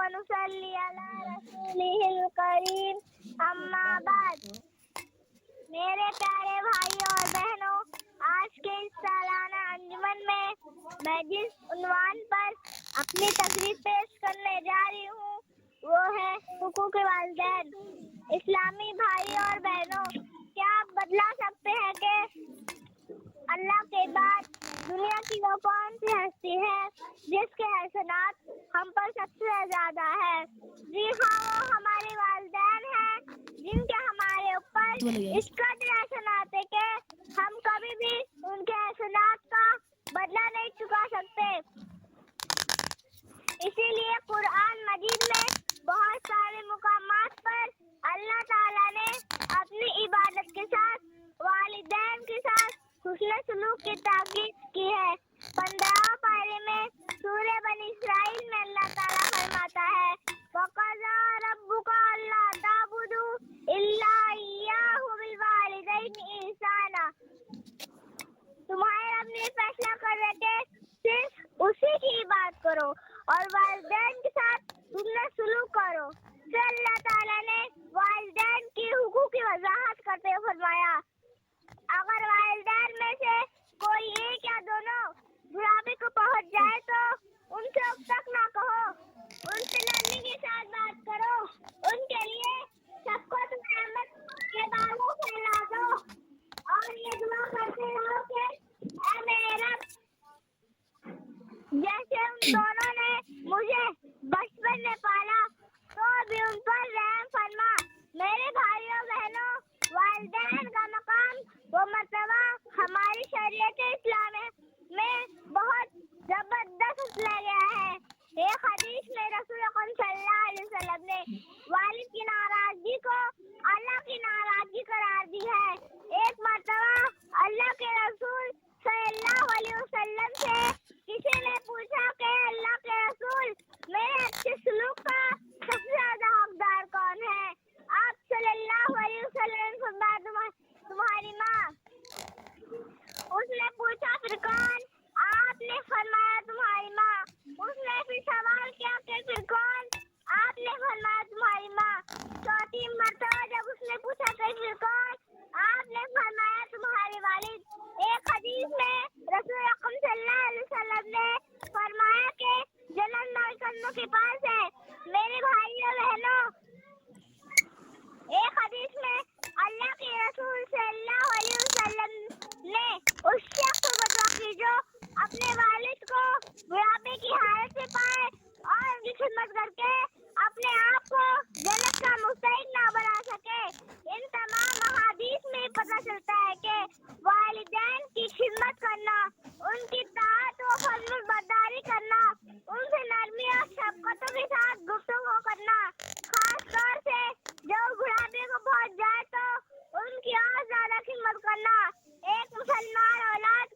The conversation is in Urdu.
ونصلي على رسوله الكريم اما بعد. میرے پیارے بھائیوں اور بہنوں، آج کے اس سالانہ انجمن میں جس عنوان پر اپنی تقریر پیش کرنے جا رہی ہوں وہ ہے حقوق والدین. اسلامی بھائیوں اور بہنوں، کیا آپ بتلا سکتے ہیں کہ اللہ کے بعد دنیا کی وہ کون سی ہستی ہے جس کے احسانات ہم پر سب سے زیادہ ہے؟ جی ہاں، وہ ہمارے والدین ہیں، جن کے ہمارے اوپر اس قدر احسانات ہے کہ ہم کبھی بھی ان کے احسانات کا بدلہ نہیں چکا سکتے. اسی لیے قرآن مجید میں بہت سارے مقامات پر اللہ تعالیٰ نے اپنی عبادت کے ساتھ والدین کے ساتھ حسن سلوک کی تاکید کی ہے. 15 پارے میں سورہ بنی اسرائیل میں اللہ تعالیٰ فرماتا ہے وَقَضَىٰ رَبُّكَ أَلَّا تَعْبُدُوا إِلَّا إِيَّاهُ وَبِالْوَالِدَيْنِ إِحْسَانًا. تمہارے رب نے فیصلہ کر رکھے صرف اسی کی عبادت کرو اور والدین کے ساتھ حسن سلوک کرو. پھر اللہ تعالیٰ نے والدین کی حقوق کی وضاحت کرتے ہوئے فرمایا اگر والدین میں سے کوئی ایک یا دونوں بڑھاپے کو پہنچ جائے تو ان سے اب تک نہ کہو، ان سے نرمی کے ساتھ بات کرو، ان کے لیے سب کو رحمت کے بالوں پھیلا دو اور یہ دعا کرتے رہو کہ اے میرے رب، جیسے ان دونوں نے مجھے بچپن میں پالا تو ابھی ان پر رحم فرما. میرے بھائیوں بہنوں، والدین کا مقام و مرتبہ ہماری شریعت اسلام میں بہت زبردست لیا گیا ہے. ایک حدیث میں رسول اکرم صلی اللہ علیہ وسلم نے والد کی ناراضگی کو اللہ کی ناراضگی قرار دی ہے. ایک مرتبہ اللہ کے رسول صلی اللہ علیہ وسلم سے کسی نے پوچھا کہ اللہ کے رسول، میرے اچھے سلوک کا سب سے زیادہ حقدار کون ہے؟ آپ صلی اللہ علیہ وسلم نے فرمایا تمہاری ماں. اس نے پوچھا پھر کون؟ آپ نے فرمایا تمہاری ماں. اس نے پھر سوال کیا کہ پھر کون؟ آپ نے فرمایا تمہاری ماں. چوتھی مرتبہ جب اس نے پوچھا کہ پھر کون؟ آپ نے فرمایا تمہارے والد. ایک حدیث میں رسول اکرم صلی اللہ علیہ وسلم نے فرمایا کہ جنت ملکوں کے پاس ہے. میرے بھائیوں بہنوں، ایک حدیث میں اللہ کے رسول صلی اللہ علیہ وسلم نے اس شخص کو بتوا کی جو اپنے والد کو بڑھاپے کی حالت میں پائے اور ان کی خدمت کر کے اپنے آپ کو جنت کا مستحق نہ بنا سکے. ان تمام احادیث میں پتہ چلتا ہے کہ والدین کی خدمت کرنا، ان کی اطاعت و فرمانبرداری کرنا، ان سے نرمی اور شفقتوں کے ساتھ گفتگو کرنا، خاص طور سے جب بڑھاپے کو پہنچ جائے تو ان کی اور زیادہ خدمت کرنا، ایک مسلمان اولاد